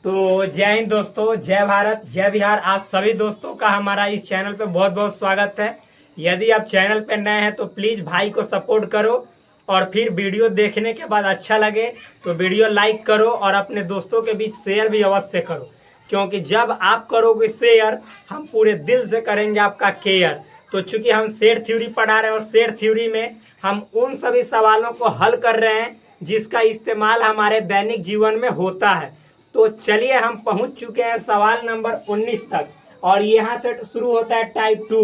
तो जय हिंद दोस्तों, जय भारत, जय बिहार। आप सभी दोस्तों का हमारा इस चैनल पे बहुत बहुत स्वागत है। यदि आप चैनल पे नए हैं तो प्लीज़ भाई को सपोर्ट करो और फिर वीडियो देखने के बाद अच्छा लगे तो वीडियो लाइक करो और अपने दोस्तों के बीच शेयर भी अवश्य करो, क्योंकि जब आप करोगे शेयर हम पूरे दिल से करेंगे आपका केयर। तो चूंकि हम सेट थ्योरी पढ़ा रहे हैं और सेट थ्योरी में हम उन सभी सवालों को हल कर रहे हैं जिसका इस्तेमाल हमारे दैनिक जीवन में होता है। तो चलिए हम पहुंच चुके हैं सवाल नंबर 19 तक और यहाँ से शुरू होता है टाइप 2।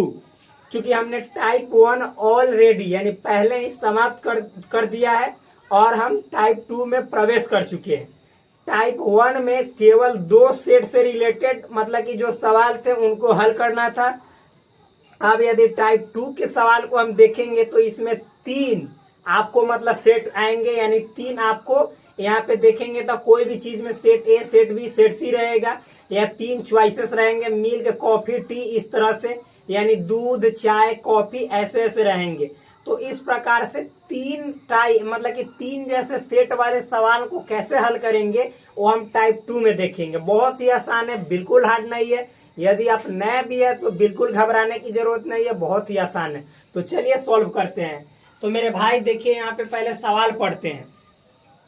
चूंकि हमने टाइप 1 ऑलरेडी यानी पहले ही समाप्त कर दिया है और हम टाइप 2 में प्रवेश कर चुके हैं। टाइप 1 में केवल 2 सेट से रिलेटेड मतलब कि जो सवाल थे उनको हल करना था। अब यदि टाइप 2 के सवाल को हम देखेंगे तो इसमें 3 आपको मतलब सेट आएंगे, यानी 3 आपको यहाँ पे देखेंगे तो कोई भी चीज में set A, set B, set C रहेगा या 3 चॉइसेस रहेंगे, मिल्क, कॉफी, टी, इस तरह से, यानी दूध, चाय, कॉफी ऐसे ऐसे रहेंगे। तो इस प्रकार से 3 मतलब कि 3 जैसे सेट वाले सवाल को कैसे हल करेंगे वो हम टाइप 2 में देखेंगे। बहुत ही आसान है, बिल्कुल हार्ड नहीं है। यदि आप नए भी है तो बिल्कुल घबराने की जरूरत नहीं है, बहुत ही आसान है। तो चलिए सॉल्व करते हैं। तो मेरे भाई देखिए यहाँ पे पहले सवाल पढ़ते हैं।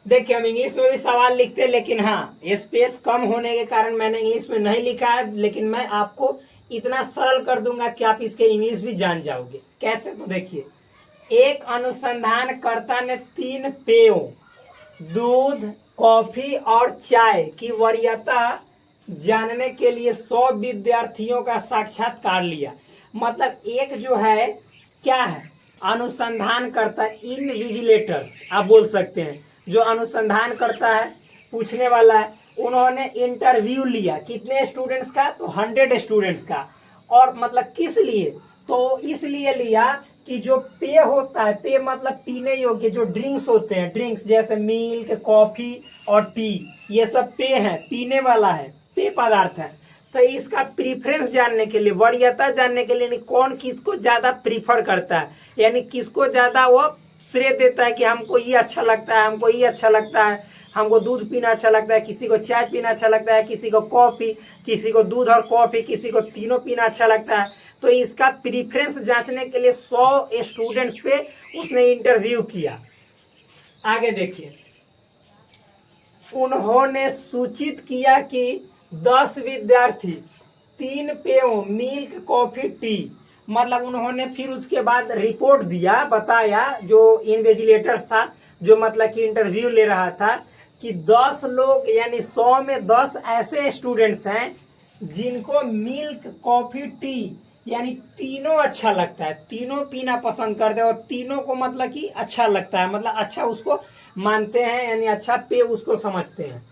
देखिए हम इंग्लिश में भी सवाल लिखते हैं, लेकिन हाँ स्पेस कम होने के कारण मैंने इंग्लिश में नहीं लिखा है, लेकिन मैं आपको इतना सरल कर दूंगा कि आप इसके इंग्लिश भी जान जाओगे। कैसे? तो देखिए, एक अनुसंधानकर्ता ने 3 पेयों दूध, कॉफी और चाय की वरीयता जानने के लिए 100 विद्यार्थियों का साक्षात्कार लिया। मतलब एक जो है क्या है, अनुसंधान करता है, इनविजिलेटर्स आप बोल सकते हैं, जो अनुसंधान करता है, पूछने वाला है। उन्होंने इंटरव्यू लिया कितने स्टूडेंट्स का? तो 100 स्टूडेंट्स का। और मतलब किस लिए? तो इसलिए लिया कि जो पेय होता है, पेय मतलब पीने योग्य, जो ड्रिंक्स होते हैं, ड्रिंक्स जैसे मिल्क, कॉफी और टी, ये सब पेय है, पीने वाला है, पेय पदार्थ है। तो इसका प्रीफरेंस जानने के लिए, वरीयता जानने के लिए, कौन किसको ज्यादा प्रीफर करता है, यानी किसको ज्यादा वो श्रेय देता है कि हमको ये अच्छा लगता है, हमको ये अच्छा लगता है, हमको दूध पीना अच्छा लगता है, किसी को चाय पीना अच्छा लगता है, किसी को कॉफी, किसी को दूध और कॉफी, किसी को तीनों पीना अच्छा लगता है। तो इसका प्रीफरेंस जांचने के लिए 100 स्टूडेंट्स पे उसने इंटरव्यू किया। आगे देखिए, उन्होंने सूचित किया कि 10 विद्यार्थी 3 पेयों मिल्क, कॉफी, टी, मतलब उन्होंने फिर उसके बाद रिपोर्ट दिया, बताया जो इन्विजिलेटर्स था, जो मतलब कि इंटरव्यू ले रहा था, कि 10 लोग यानी 100 में 10 ऐसे स्टूडेंट्स हैं जिनको मिल्क, कॉफी, टी यानी तीनों अच्छा लगता है, तीनों पीना पसंद करते हैं और तीनों को मतलब कि अच्छा लगता है, मतलब अच्छा उसको मानते हैं, यानी अच्छा पे उसको समझते हैं।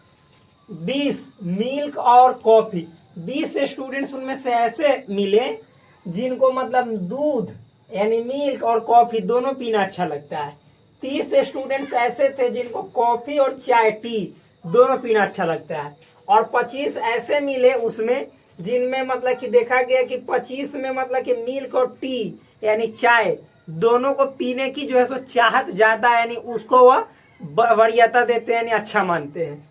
20 मिल्क और कॉफी, 20 स्टूडेंट्स उनमें से ऐसे मिले जिनको मतलब दूध यानी मिल्क और कॉफी दोनों पीना अच्छा लगता है। 30 स्टूडेंट्स ऐसे थे जिनको कॉफी और चाय, टी दोनों पीना अच्छा लगता है। और 25 ऐसे मिले उसमें जिनमें मतलब कि देखा गया कि 25 में मतलब कि मिल्क और टी यानी चाय दोनों को पीने की जो है सो चाहत ज्यादा है, यानी उसको वह वरीयता देते हैं, यानी अच्छा मानते हैं।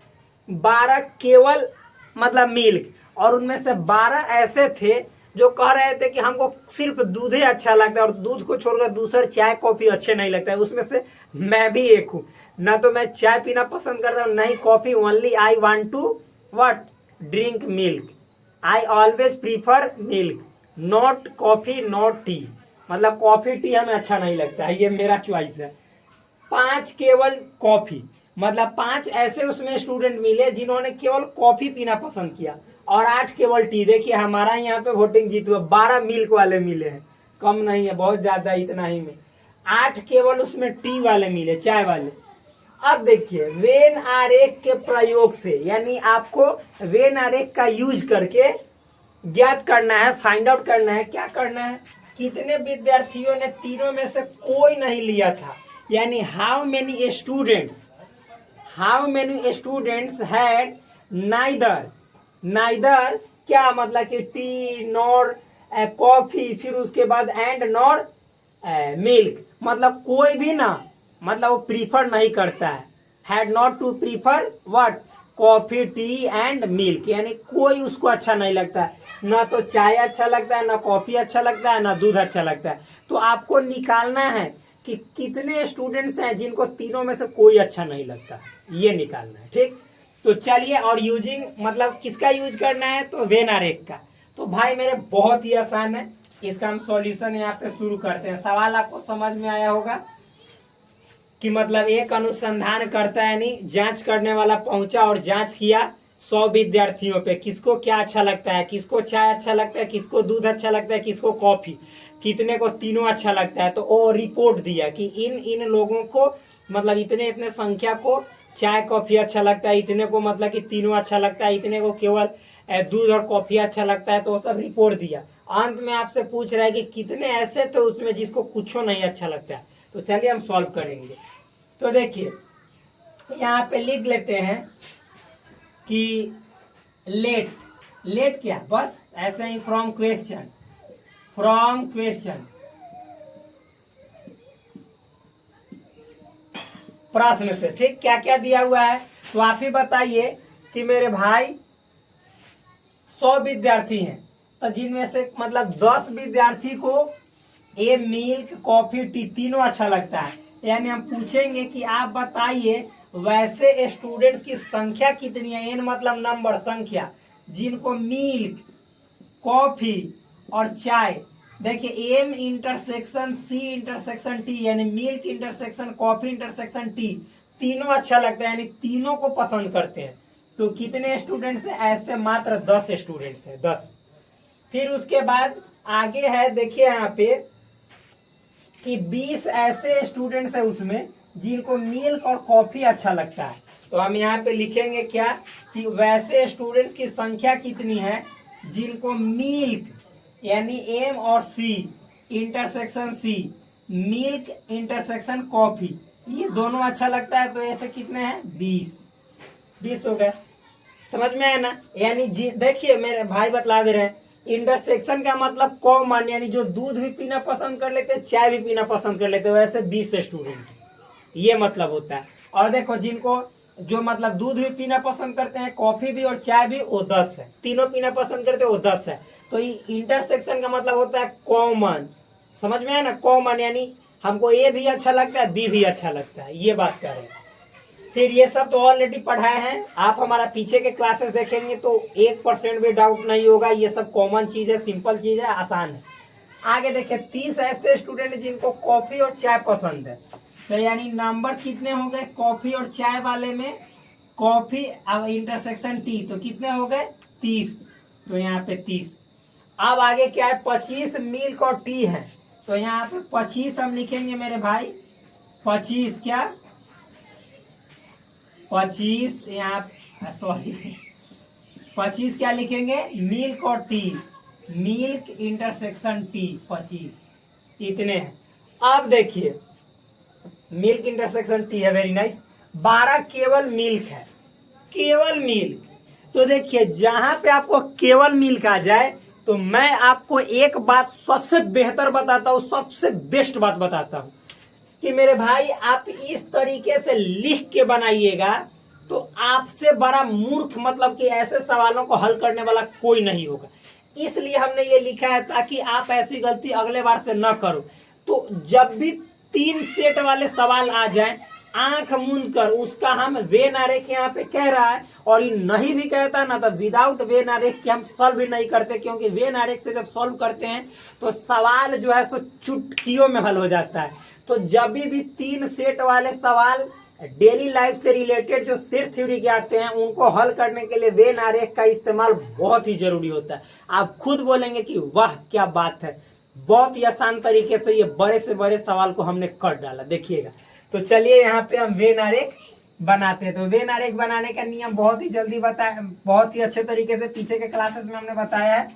12 केवल मतलब मिल्क, और उनमें से 12 ऐसे थे जो कह रहे थे कि हमको सिर्फ दूध ही अच्छा लगता है और दूध को छोड़कर दूसरे चाय, कॉफी अच्छे नहीं लगता है। उसमें से मैं भी एक हूँ, ना तो मैं चाय पीना पसंद करता हूँ, नहीं coffee. Only I want to what drink milk, I always prefer milk, not coffee, not tea, मतलब कॉफी टी हमें अच्छा नहीं लगता है, ये मेरा चॉइस है। 5 केवल कॉफी, मतलब 5 ऐसे उसमें स्टूडेंट मिले जिन्होंने केवल कॉफी पीना पसंद किया और 8 केवल टी। देखिए हमारा यहाँ पे वोटिंग जीत हुआ, 12 मिल्क वाले मिले हैं, कम नहीं है, बहुत ज्यादा, इतना ही में 8 केवल उसमें टी वाले मिले, चाय वाले। अब देखिए वेन आरेख के प्रयोग से, यानी आपको वेन आरेख का यूज करके ज्ञात करना है, फाइंड आउट करना है। क्या करना है? कितने विद्यार्थियों ने तीनों में से कोई नहीं लिया था, यानी how many students had neither क्या मतलब कि टी नॉर कॉफी, फिर उसके बाद एंड नॉर मिल्क, मतलब कोई भी ना, मतलब वो प्रीफर नहीं करता है, had not to prefer what coffee, tea and milk, यानी कोई उसको अच्छा नहीं लगता है। ना तो चाय अच्छा लगता है, ना कॉफी अच्छा लगता है, ना दूध अच्छा लगता है। तो आपको निकालना है कि कितने स्टूडेंट्स हैं जिनको तीनों में से कोई अच्छा नहीं लगता, ये निकालना है। ठीक, तो चलिए, और यूजिंग मतलब किसका यूज करना है, तो वेन आरेख का। तो भाई मेरे बहुत ही आसान है, इसका हम सॉल्यूशन यहाँ पे शुरू करते हैं। सवाल आपको समझ में आया होगा कि मतलब एक अनुसंधान करता है, यानी जांच करने वाला पहुंचा और जांच किया 100 विद्यार्थियों पे, किसको क्या अच्छा लगता है, किसको चाय अच्छा लगता है, किसको दूध अच्छा लगता है, किसको कॉफी, कितने को तीनों अच्छा लगता है। तो वो रिपोर्ट दिया कि इन इन लोगों को मतलब इतने इतने संख्या को चाय कॉफी अच्छा लगता है, इतने को मतलब कि तीनों अच्छा लगता है, इतने को केवल दूध और कॉफी अच्छा लगता है। तो वो सब रिपोर्ट दिया। अंत में आपसे पूछ रहा है कि कितने ऐसे थे उसमें जिसको कुछ नहीं अच्छा लगता है। तो चलिए हम सॉल्व करेंगे। तो देखिए यहाँ पे लिख लेते हैं कि लेट, लेट क्या, बस ऐसे ही फ्रॉम क्वेश्चन, फ्रॉम क्वेश्चन, प्रश्न से। ठीक, क्या क्या दिया हुआ है तो आप ही बताइए कि मेरे भाई 100 विद्यार्थी हैं, तो जिनमें से मतलब 10 विद्यार्थी को ये मिल्क कॉफी टी तीनों अच्छा लगता है। यानी हम पूछेंगे कि आप बताइए वैसे स्टूडेंट्स की संख्या कितनी है, एन मतलब नंबर, संख्या, जिनको मिल्क कॉफी और चाय, देखिए M intersection C intersection T, यानी milk intersection coffee intersection T, तीनों अच्छा लगता है, यानी तीनों को पसंद करते हैं। तो कितने स्टूडेंट्स हैं, ऐसे मात्र 10 स्टूडेंट्स हैं, 10। फिर उसके बाद आगे है, देखिए यहाँ पे कि 20 ऐसे स्टूडेंट्स हैं उसमें जिनको मिल्क और कॉफी अच्छा लगता है। तो हम यहाँ पे लिखेंगे क्या कि वैसे स्टूडेंट्स की संख्या कितनी है जिनको मिल्क यानी एम और C intersection C, milk intersection coffee, ये दोनों अच्छा लगता है। तो ऐसे कितने हैं, 20, 20 हो गए। समझ में आया ना। यानी देखिए मेरे भाई बतला दे रहे हैं, इंटरसेक्शन का मतलब कॉमन, यानी जो दूध भी पीना पसंद कर लेते हैं, चाय भी पीना पसंद कर लेते हैं, वैसे 20 स्टूडेंट, ये मतलब होता है। और देखो जिनको जो मतलब दूध भी पीना पसंद करते हैं, कॉफी भी और चाय भी, वो 10 है। तीनों पीना पसंद करते हैं, वो 10 है। तो इंटरसेक्शन का मतलब होता है कॉमन। समझ में है ना, कॉमन यानी हमको ए भी अच्छा लगता है, बी भी अच्छा लगता है, ये बात कर रहे हैं। फिर ये सब तो ऑलरेडी पढ़ाए हैं, आप हमारा पीछे के क्लासेस देखेंगे तो 1% भी डाउट नहीं होगा। ये सब कॉमन चीज है, सिंपल चीज है, आसान है। आगे देखिए 30 ऐसे स्टूडेंट जिनको कॉफी और चाय पसंद है। तो यानी नंबर कितने हो गए कॉफी और चाय वाले में, कॉफी अब इंटरसेक्शन टी, तो कितने हो गए, 30। तो यहाँ पे 30। अब आगे क्या है, 25 मिल्क और टी है। तो यहाँ पे 25 हम लिखेंगे मेरे भाई, 25 क्या, 25 यहाँ सॉरी 25 क्या लिखेंगे, मिल्क और टी, मिल्क इंटरसेक्शन टी 25, इतने हैं। अब देखिए मिल्क इंटरसेक्शन टी है, वेरी नाइस। 12 केवल मिल्क है, केवल मिल्क। तो देखिए जहां पे आपको केवल मिल्क आ जाए तो मैं आपको एक बात सबसे बेहतर बताता हूं, सबसे बेस्ट बात बताता हूं कि मेरे भाई आप इस तरीके से लिख के बनाइएगा तो आपसे बड़ा मूर्ख मतलब कि ऐसे सवालों को हल करने वाला कोई नहीं होगा। इसलिए हमने ये लिखा है ताकि आप ऐसी गलती अगले बार से न करो। तो जब भी 3 सेट वाले सवाल आ जाए, आंख मूंद कर उसका हम वेन आरेख यहाँ पे कह रहा है, और ये नहीं भी कहता ना तो विदाउट वेन आरेख के हम सॉल्व भी नहीं करते, क्योंकि वेन आरेख से जब सॉल्व करते हैं तो सवाल जो है सो चुटकियों में हल हो जाता है। तो जब भी 3 सेट वाले सवाल डेली लाइफ से रिलेटेड जो सेट थ्योरी के आते हैं उनको हल करने के लिए वेन आरेख का इस्तेमाल बहुत ही जरूरी होता है। आप खुद बोलेंगे कि वाह क्या बात है, बहुत ही आसान तरीके से ये बड़े से बड़े सवाल को हमने कर डाला, देखिएगा। तो चलिए यहाँ पे हम वेन आरेख बनाते हैं। तो वेन आरेख बनाने का नियम बहुत ही जल्दी बताया, बहुत ही अच्छे तरीके से पीछे के क्लासेस में हमने बताया है।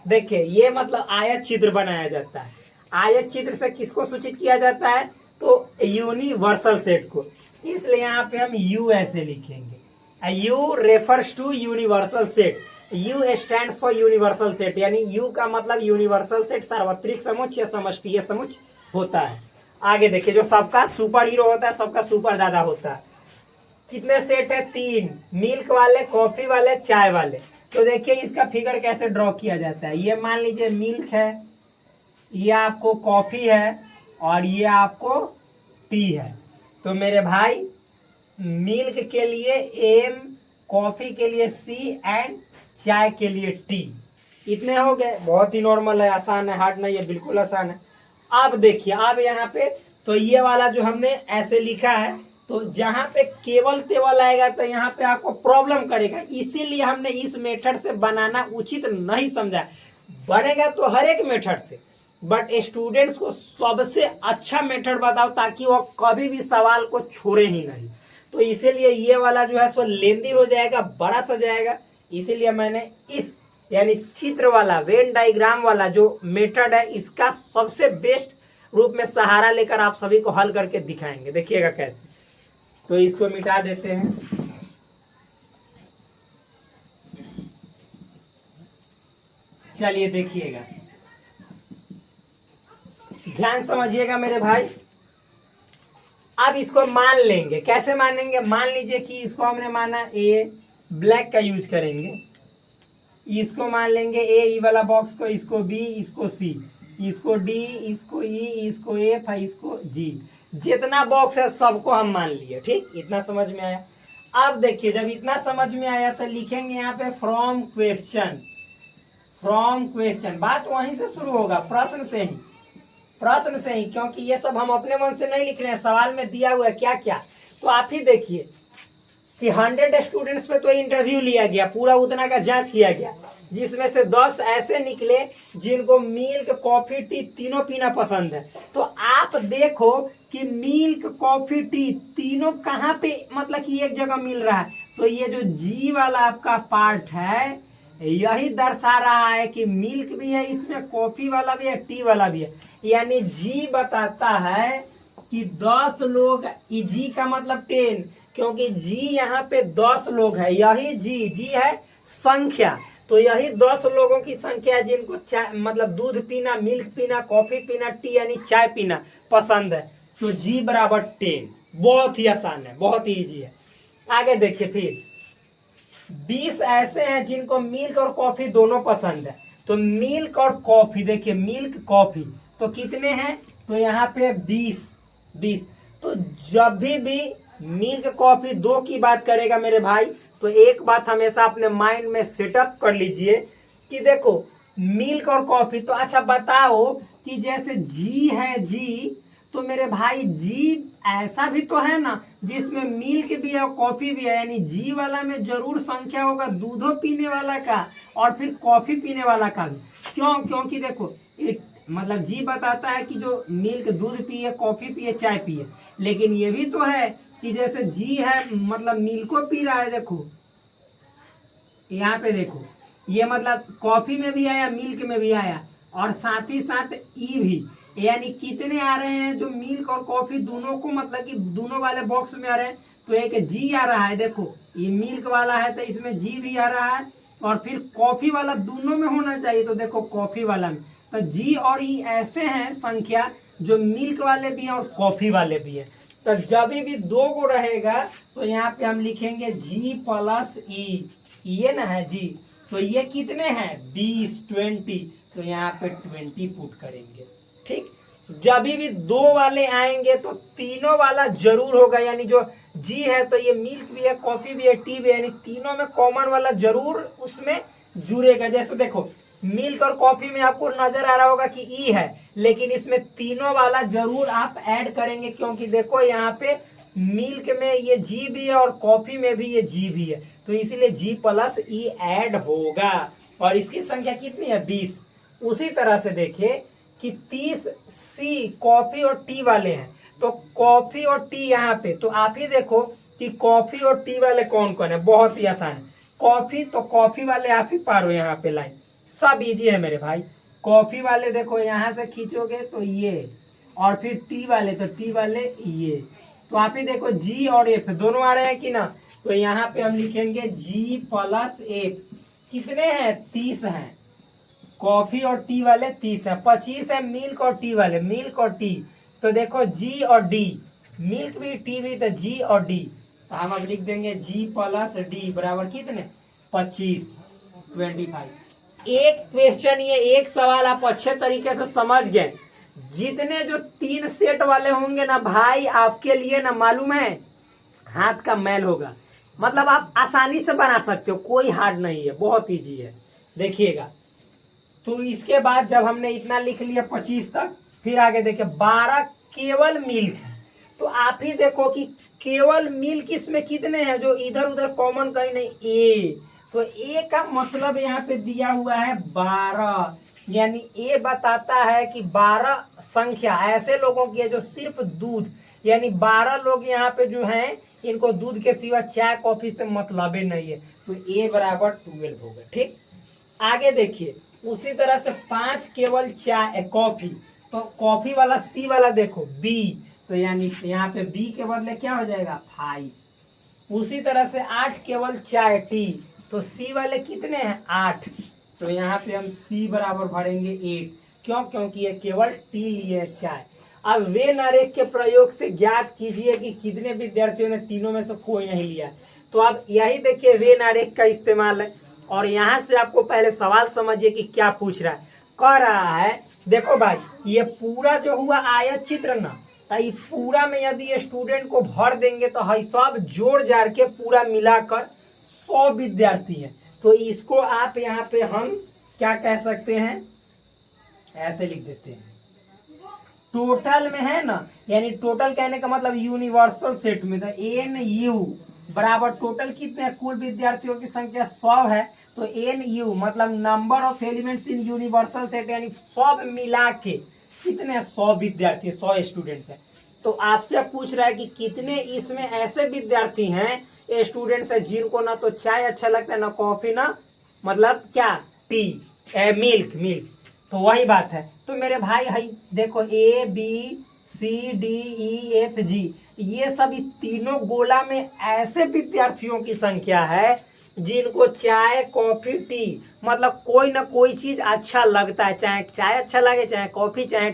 देखिए ये मतलब आयत चित्र बनाया जाता है। आयत चित्र से किसको सूचित किया जाता है, तो यूनिवर्सल सेट को, इसलिए यहाँ पे हम यू ऐसे लिखेंगे। U refers to universal set, U stands for universal set, यानी यू का मतलब यूनिवर्सल सेट, सार्वत्रिक समुच्चय या समष्टीय समुच्चय होता है। आगे देखिए जो सबका सुपर हीरो होता है, सबका सुपर दादा होता है, कितने सेट है? 3, मिल्क वाले, कॉफी वाले, चाय वाले। तो देखिए इसका फिगर कैसे ड्रॉ किया जाता है। ये मान लीजिए मिल्क है, ये आपको कॉफी है और ये आपको टी है। तो मेरे भाई मिल्क के लिए एम, कॉफी के लिए सी एंड चाय के लिए टी। इतने हो गए। बहुत ही नॉर्मल है, आसान है, हार्ड नहीं है, बिल्कुल आसान है। अब देखिए अब यहाँ पे तो ये वाला जो हमने ऐसे लिखा है, तो जहां पे केवल तेवल आएगा तो यहाँ पे आपको प्रॉब्लम करेगा, इसीलिए हमने इस मेथड से बनाना उचित नहीं समझा। बनेगा तो हर एक मेथड से, बट स्टूडेंट्स को सबसे अच्छा मेथड बताओ ताकि वो कभी भी सवाल को छोड़े ही नहीं। तो इसीलिए ये वाला जो है सो लेंदी हो जाएगा, बड़ा सा जाएगा, इसीलिए मैंने इस यानी चित्र वाला वेन डायग्राम वाला जो मेथड है इसका सबसे बेस्ट रूप में सहारा लेकर आप सभी को हल करके दिखाएंगे। देखिएगा कैसे। तो इसको मिटा देते हैं। चलिए देखिएगा, ध्यान समझिएगा मेरे भाई। अब इसको मान लेंगे, कैसे मानेंगे? मान लीजिए कि इसको हमने माना ए, ब्लैक का यूज करेंगे। इसको मान लेंगे ए, ई वाला बॉक्स को, इसको बी, इसको सी, इसको डी, इसको ई, इसको एफ, इसको जी। जितना बॉक्स है सबको हम मान लिए। ठीक, इतना समझ में आया। अब देखिए जब इतना समझ में आया तो लिखेंगे यहाँ पे फ्रॉम क्वेश्चन। फ्रॉम क्वेश्चन, बात वहीं से शुरू होगा, प्रश्न से ही, प्रश्न से ही, क्योंकि ये सब हम अपने मन से नहीं लिख रहे हैं, सवाल में दिया हुआ है क्या क्या। तो आप ही देखिए कि 100 स्टूडेंट्स पे तो इंटरव्यू लिया गया, पूरा उतना का जांच किया गया, जिसमें से 10 ऐसे निकले जिनको मिल्क, कॉफी, टी तीनों पीना पसंद है। तो आप देखो कि मिल्क, कॉफी, टी तीनों कहाँ पे मतलब कि एक जगह मिल रहा है। तो ये जो जी वाला आपका पार्ट है यही दर्शा रहा है कि मिल्क भी है इसमें, कॉफी वाला भी है, टी वाला भी है। यानी जी बताता है कि 10 लोग, जी का मतलब 10, क्योंकि जी यहाँ पे 10 लोग है, यही जी है संख्या। तो यही 10 लोगों की संख्या है जिनको चाय मतलब दूध पीना, मिल्क पीना, कॉफी पीना, टी यानी चाय पीना पसंद है। तो जी बराबर 10। बहुत ही आसान है, बहुत ही ईजी है। आगे देखिए फिर 20 ऐसे हैं जिनको मिल्क और कॉफी दोनों पसंद है। तो मिल्क और कॉफी, देखिए मिल्क, कॉफी तो कितने हैं? तो यहाँ पे 20। तो जब भी मिल्क, कॉफी दो की बात करेगा मेरे भाई, तो एक बात हमेशा अपने माइंड में सेटअप कर लीजिए कि देखो मिल्क और कॉफी। तो अच्छा बताओ कि जैसे जी है जी, तो मेरे भाई जी ऐसा भी तो है ना जिसमें मिल्क भी है और कॉफी भी है, यानी जी वाला में जरूर संख्या होगा दूधो पीने वाला का और फिर कॉफी पीने वाला का भी। क्यों? क्योंकि देखो मतलब जी बताता है कि जो मिल्क दूध पिए, कॉफी पिए, चाय पिए, लेकिन ये भी तो है कि जैसे जी है मतलब मिल्को पी रहा है, देखो यहाँ पे देखो ये मतलब कॉफी में भी आया, मिल्क में भी आया, और साथ ही साथ ई भी, यानी कितने आ रहे हैं जो मिल्क और कॉफी दोनों को मतलब कि दोनों वाले बॉक्स में आ रहे हैं। तो एक जी आ रहा है, देखो ये मिल्क वाला है तो इसमें जी भी आ रहा है, और फिर कॉफी वाला दोनों में होना चाहिए, तो देखो कॉफी वाला में तो जी और ई ऐसे हैं संख्या जो मिल्क वाले भी हैं और कॉफी वाले भी हैं। तो जब भी दो को रहेगा तो यहाँ पे हम लिखेंगे जी प्लस ई, ये ना है जी, तो ये कितने हैं 20, 20, तो यहाँ पे 20 पुट करेंगे। ठीक, जब भी दो वाले आएंगे तो तीनों वाला जरूर होगा, यानी जो जी है तो ये मिल्क भी है, कॉफी भी है, टी भी है, यानी तीनों में कॉमन वाला जरूर उसमें जुड़ेगा। जैसे देखो मिल्क और कॉफी में आपको नजर आ रहा होगा कि ई है, लेकिन इसमें तीनों वाला जरूर आप ऐड करेंगे, क्योंकि देखो यहाँ पे मिल्क में ये जी भी है और कॉफी में भी ये जी भी है, तो इसीलिए जी प्लस ई ऐड होगा। और इसकी संख्या कितनी है 20। उसी तरह से देखिए कि 30 सी कॉफी और टी वाले हैं, तो कॉफी और टी यहाँ पे, तो आप ही देखो कि कॉफी और टी वाले कौन कौन है। बहुत ही आसान है। कॉफी, तो कॉफी वाले आप ही पारो यहाँ पे लाइन, सब इजी है मेरे भाई। कॉफी वाले देखो यहाँ से खींचोगे तो ये, और फिर टी वाले तो टी वाले ये, तो आप ही देखो जी और एफ दोनों आ रहे हैं कि ना। तो यहाँ पे हम लिखेंगे जी प्लस एफ। कितने हैं 30 हैं, कॉफी और टी वाले 30 है, 25 है मिल्क और टी वाले, मिल्क और टी, तो देखो जी और डी, मिल्क भी टी भी, तो जी और डी, तो हम अब लिख देंगे G प्लस D बराबर कितने 25 25। एक क्वेश्चन, ये एक सवाल आप अच्छे तरीके से समझ गए। जितने जो 3 सेट वाले होंगे ना भाई, आपके लिए ना मालूम है हाथ का मैल होगा। मतलब आप आसानी से बना सकते हो, कोई हार्ड नहीं है, बहुत इजी है। देखिएगा, तो इसके बाद जब हमने इतना लिख लिया 25 तक, फिर आगे देखिए 12 केवल मिल्क है। तो आप ही देखो कि केवल मिल्क इसमें कितने हैं, जो इधर उधर कॉमन कहीं नहीं, ए। तो ए का मतलब यहाँ पे दिया हुआ है 12, यानी ए बताता है कि 12 संख्या ऐसे लोगों की है जो सिर्फ दूध, यानी 12 लोग यहाँ पे जो हैं इनको दूध के सिवा चाय कॉफी से मतलब ही नहीं है। तो ए बराबर 12 होगा। ठीक, आगे देखिए उसी तरह से 5 केवल चाय कॉफी, तो कॉफी वाला सी वाला देखो बी, तो यानी यहाँ पे बी के बदले क्या हो जाएगा 5। उसी तरह से 8 केवल चाय टी, तो सी वाले कितने हैं 8, तो यहाँ पे हम सी बराबर भरेंगे 8। क्यों? क्योंकि ये केवल टी लिए चाय। अब वेन आरेख के प्रयोग से ज्ञात कीजिए कि कितने विद्यार्थियों ने तीनों में से कोई नहीं लिया। तो अब यही देखिए वेन आरेख का इस्तेमाल है, और यहाँ से आपको पहले सवाल समझिए कि क्या पूछ रहा है। कह रहा है देखो भाई, ये पूरा जो हुआ आयत चित्र ना, तो ये पूरा में यदि स्टूडेंट को भर देंगे तो है सब जोड़ जाड़ के पूरा मिलाकर 100 विद्यार्थी है। तो इसको आप यहाँ पे हम क्या कह सकते हैं, ऐसे लिख देते हैं टोटल में है ना, यानी टोटल कहने का मतलब यूनिवर्सल सेट में, तो एन यू बराबर टोटल कितने कुल विद्यार्थियों की संख्या 100 है, तो एन यू मतलब number of elements in universal set, यानी सब मिला के कितने 100 विद्यार्थी 100 स्टूडेंट्स है। तो आपसे पूछ रहा है कि कितने इसमें ऐसे विद्यार्थी हैं स्टूडेंट्स है जिनको ना तो चाय अच्छा लगता है ना कॉफी ना मतलब क्या टी मिल्क। तो वही बात है। तो मेरे भाई है देखो A B C D E F G, ये सभी तीनों गोला में ऐसे विद्यार्थियों की संख्या है जिनको चाय कॉफी टी मतलब कोई ना कोई चीज अच्छा लगता है, चाहे चाय अच्छा लगे चाहे कॉफी, चाहे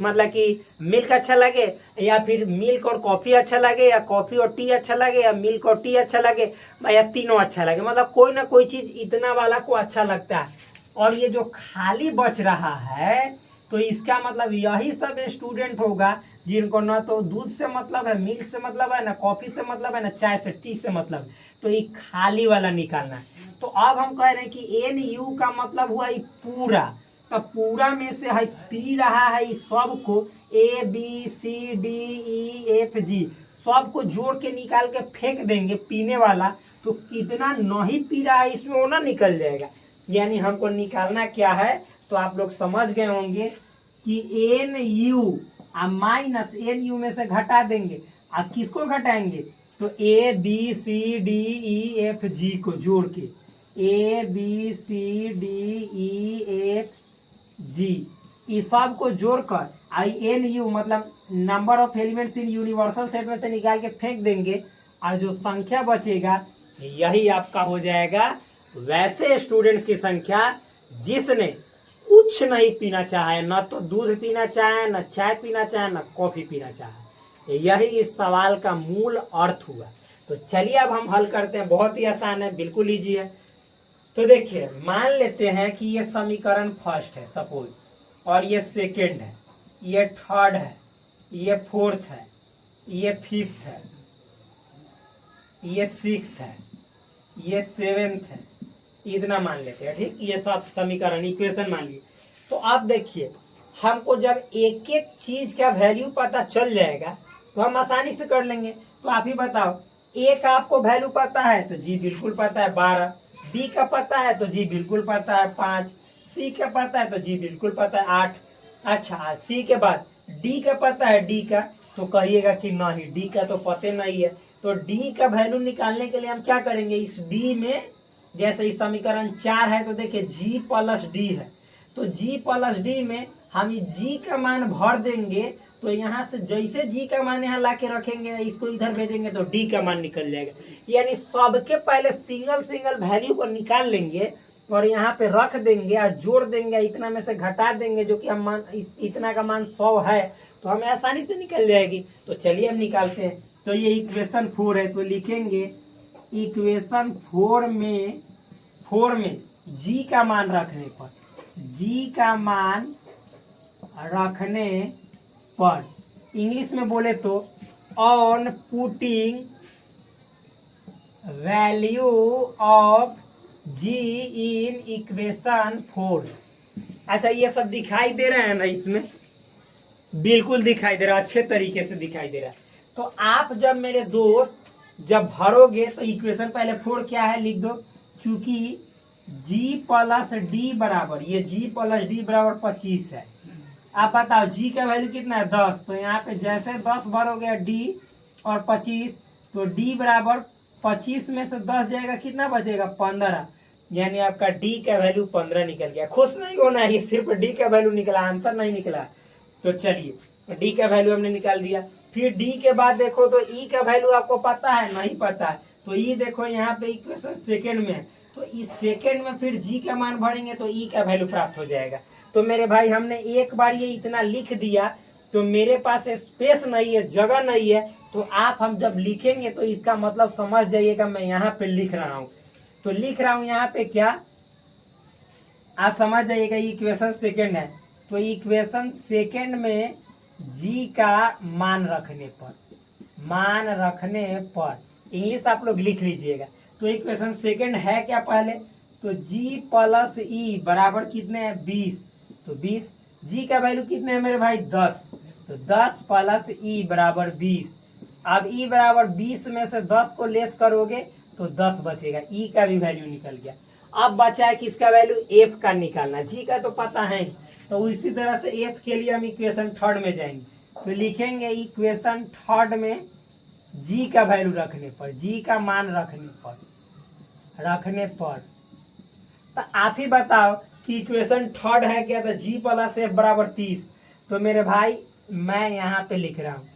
मतलब कि मिल्क अच्छा लगे या फिर मिल्क और कॉफी अच्छा लगे या कॉफी और टी अच्छा लगे या मिल्क और टी अच्छा लगे या तीनों अच्छा लगे, मतलब कोई ना कोई चीज इतना वाला को अच्छा लगता है। और ये जो खाली बच रहा है तो इसका मतलब यही सब स्टूडेंट होगा जिनको ना तो दूध से मतलब है, मिल्क से मतलब है, ना कॉफी से मतलब है, ना चाय से टी से मतलब है। तो ये खाली वाला निकालना है। तो अब हम कह रहे हैं कि एन यू का मतलब हुआ ये पूरा, तो पूरा में से है पी रहा है इस सब को A B C D E F G सब को जोड़ के निकाल के फेंक देंगे पीने वाला, तो कितना नहीं पी रहा है इसमें वो ना निकल जाएगा। यानी हमको निकालना क्या है, तो आप लोग समझ गए होंगे कि n U minus n U में से घटा देंगे। अब किसको घटाएंगे, तो A B C D E F G को जोड़ के A B C D E F G इस सब को जोड़कर आई एन यू मतलब number of elements in universal set में से निकाल के फेंक देंगे, और जो संख्या बचेगा यही आपका हो जाएगा वैसे स्टूडेंट्स की संख्या जिसने कुछ नहीं पीना चाहे, न तो दूध पीना चाहे, न चाय पीना चाहे, न कॉफी पीना चाहे। यही इस सवाल का मूल अर्थ हुआ। तो चलिए अब हम हल करते हैं, बहुत ही आसान है, बिल्कुल इजी है। तो देखिए मान लेते हैं कि ये समीकरण फर्स्ट है सपोज, और ये सेकेंड है, ये थर्ड है, ये फोर्थ है, ये फिफ्थ है, ये सिक्स्थ है, ये सेवेंथ है, इतना मान लेते हैं। ठीक, ये सब समीकरण इक्वेशन मान लिए। तो अब देखिए हमको जब एक एक चीज का वैल्यू पता चल जाएगा तो हम आसानी से कर लेंगे। तो आप ही बताओ, ए का आपको वैल्यू पता है तो जी बिल्कुल पता है 12, बी का पता है तो जी बिल्कुल पता है 5, सी का पता है तो जी बिल्कुल पता है 8। अच्छा, सी के बाद डी का पता है, डी का तो कहिएगा कि नहीं, डी का तो पते नहीं है। तो डी का वैल्यू निकालने के लिए हम क्या करेंगे, इस डी में जैसे इस समीकरण 4 है तो देखिए जी प्लस डी है, तो जी प्लस डी में हम जी का मान भर देंगे, तो यहाँ से जैसे जी का मान यहाँ ला के रखेंगे इसको इधर भेजेंगे तो डी का मान निकल जाएगा। यानी सबके पहले सिंगल सिंगल वैल्यू को निकाल लेंगे और यहाँ पे रख देंगे और जोड़ देंगे, इतना में से घटा देंगे जो कि हम मान इतना का मान 100 है, तो हमें आसानी से निकल जाएगी। तो चलिए हम निकालते हैं। तो ये इक्वेशन 4 है, तो लिखेंगे इक्वेशन 4 में जी का मान रखने पर, जी का मान रखने पर इंग्लिश में बोले तो on putting value of G in equation 4। अच्छा, ये सब दिखाई दे रहा है ना, इसमें बिल्कुल दिखाई दे रहा है, अच्छे तरीके से दिखाई दे रहा है। तो आप जब मेरे दोस्त जब भरोगे तो इक्वेशन पहले 4 क्या है लिख दो, क्योंकि g प्लस डी बराबर, ये g प्लस डी बराबर 25 है। आप बताओ g का वैल्यू कितना है 10, तो यहाँ पे जैसे 10 भरोगे d और 25, तो d बराबर 25 में से 10 जाएगा, कितना बचेगा 15, यानी आपका d का वैल्यू 15 निकल गया। खुश नहीं होना है, ये सिर्फ d का वैल्यू निकला, आंसर नहीं निकला। तो चलिए d का वैल्यू हमने निकाल दिया। फिर d के बाद देखो तो e का वैल्यू आपको पता है, नहीं पता है, तो e देखो यहाँ पे इक्वेशन सेकेंड में है, तो इस सेकेंड में फिर g का मान भरेंगे तो e का वैल्यू प्राप्त हो जाएगा। तो मेरे भाई हमने एक बार ये इतना लिख दिया, तो मेरे पास स्पेस नहीं है, जगह नहीं है, तो आप हम जब लिखेंगे तो इसका मतलब समझ जाइएगा मैं यहाँ पे लिख रहा हूँ। तो लिख रहा हूँ यहाँ पे क्या, आप समझ जाइएगा, इक्वेशन सेकेंड है, तो इक्वेशन सेकेंड में जी का मान रखने पर इंग्लिश आप लोग लिख लीजिएगा। तो इक्वेशन सेकेंड है क्या पहले, तो जी प्लस ई बराबर कितने हैं 20, तो 20, जी का वैल्यू कितने है मेरे भाई 10, तो 10 प्लस ई बराबर 20। अब ई बराबर 20 में से 10 को लेस करोगे तो 10 बचेगा, ई का भी वैल्यू निकल गया। अब बचा है किसका वैल्यू, एफ का निकालना, जी का तो पता है, तो इसी तरह से एफ के लिए हम इक्वेशन थर्ड में जाएंगे, तो लिखेंगे इक्वेशन थर्ड में जी का वैल्यू रखने पर, जी का मान रखने पर तो आप ही बताओ कि इक्वेशन थर्ड है क्या, तो जी प्लस एफ बराबर 30। तो मेरे भाई मैं यहाँ पे लिख रहा हूँ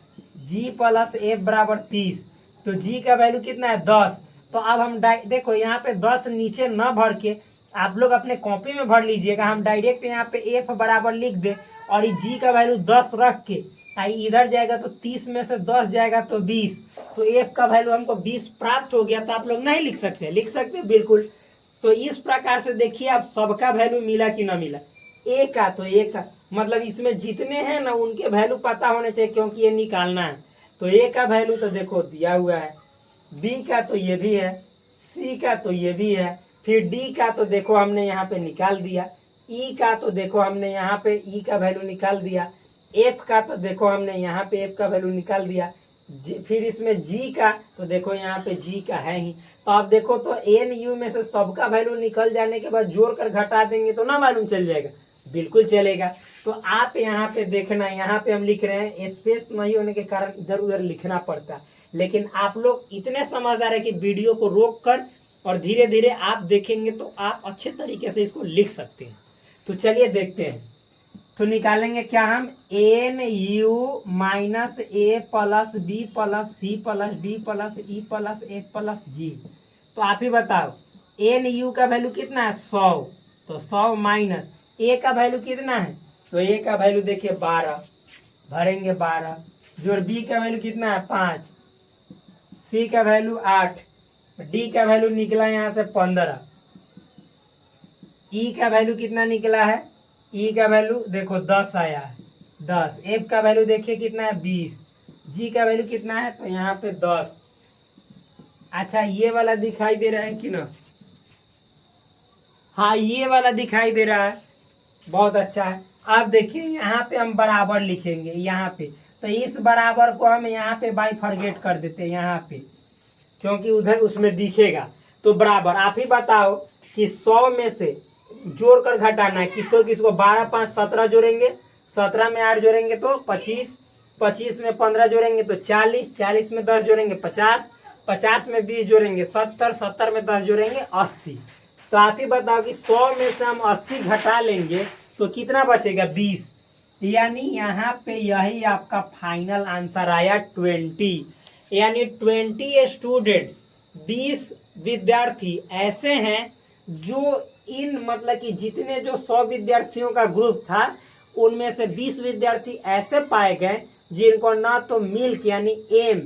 जी प्लस एफ बराबर 30, तो जी का वैल्यू कितना है 10। तो अब हम देखो यहाँ पे 10 नीचे न भर के आप लोग अपने कॉपी में भर लीजिएगा, हम डायरेक्ट यहाँ पे एफ बराबर लिख दे और जी का वैल्यू 10 रख के इधर जाएगा तो 30 में से 10 जाएगा तो 20, तो एफ का वैल्यू हमको 20 प्राप्त हो गया। तो आप लोग नहीं लिख सकते, लिख सकते बिल्कुल। तो इस प्रकार से देखिए आप सबका वैल्यू मिला कि ना मिला, ए का तो ए का मतलब इसमें जितने हैं ना उनके वैल्यू पता होने चाहिए, क्योंकि ये निकालना है। तो ए का वैल्यू तो देखो दिया हुआ है, बी का तो ये भी है, सी का तो ये भी है, फिर डी का तो देखो हमने यहाँ पे निकाल दिया, ई का तो देखो हमने यहाँ पे ई का वैल्यू निकाल दिया, एफ का तो देखो हमने यहाँ पे एफ का वैल्यू निकाल दिया, फिर इसमें जी का तो देखो यहाँ पे जी का है ही। तो आप देखो तो एन यू में से सबका वैल्यू निकल जाने के बाद जोड़ कर घटा देंगे तो ना मालूम चल जाएगा, बिल्कुल चलेगा। तो आप यहाँ पे देखना, यहाँ पे हम लिख रहे हैं, स्पेस नहीं होने के कारण इधर उधर लिखना पड़ता, लेकिन आप लोग इतने समझदार है कि वीडियो को रोक कर और धीरे धीरे आप देखेंगे तो आप अच्छे तरीके से इसको लिख सकते हैं। तो चलिए देखते हैं, तो निकालेंगे क्या हम, N U minus A plus B plus C plus D plus E plus F plus G. तो आप ही बताओ एन यू का वैल्यू कितना है 100, तो 100 माइनस ए का वैल्यू कितना है, तो ए का वैल्यू देखिए 12 भरेंगे 12, जो बी का वैल्यू कितना है 5, सी का वैल्यू 8, डी का वैल्यू निकला यहाँ से 15, ई का वैल्यू कितना निकला है, ई का वैल्यू देखो 10 आया है 10, एफ का वैल्यू देखिए कितना है 20, जी का वैल्यू कितना है तो यहाँ पे 10। अच्छा ये वाला दिखाई दे रहा है कि ना, हाँ ये वाला दिखाई दे रहा है, बहुत अच्छा है। अब देखिए यहाँ पे हम बराबर लिखेंगे यहाँ पे, तो इस बराबर को हम यहाँ पे बाइफरगेट कर देते हैं यहाँ पे, क्योंकि उधर उसमें दिखेगा। तो बराबर आप ही बताओ कि 100 में से जोड़ कर घटाना है, किसको किसको, 12 5 17 जोड़ेंगे, 17 में 8 जोड़ेंगे तो 25, 25 में 15 जोड़ेंगे तो 40, 40 में 10 जोड़ेंगे 50, 50 में 20 जोड़ेंगे 70, 70 में 10 जोड़ेंगे 80। तो आप ही बताओ कि 100 में से हम 80 घटा लेंगे तो कितना बचेगा 20, यानी यहाँ पे यही आपका फाइनल आंसर आया 20, यानी 20 स्टूडेंट्स, 20 विद्यार्थी ऐसे हैं जो इन मतलब कि जितने जो 100 विद्यार्थियों का ग्रुप था उनमें से 20 विद्यार्थी ऐसे पाए गए जिनको ना तो मिल्क यानी एम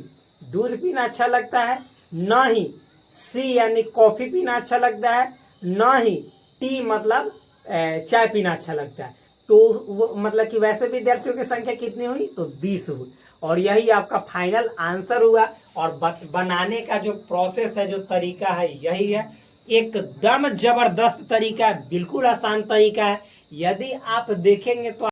दूध पीना अच्छा लगता है, ना ही सी यानी कॉफी पीना अच्छा लगता है, ना ही टी मतलब चाय पीना अच्छा लगता है। तो वो मतलब कि वैसे विद्यार्थियों की संख्या कितनी हुई, तो 20 हुई। और यही आपका फाइनल आंसर हुआ। और बनाने का जो प्रोसेस है, जो तरीका है, यही है। एकदम जबरदस्त तरीका है, बिल्कुल आसान तरीका है। यदि आप देखेंगे तो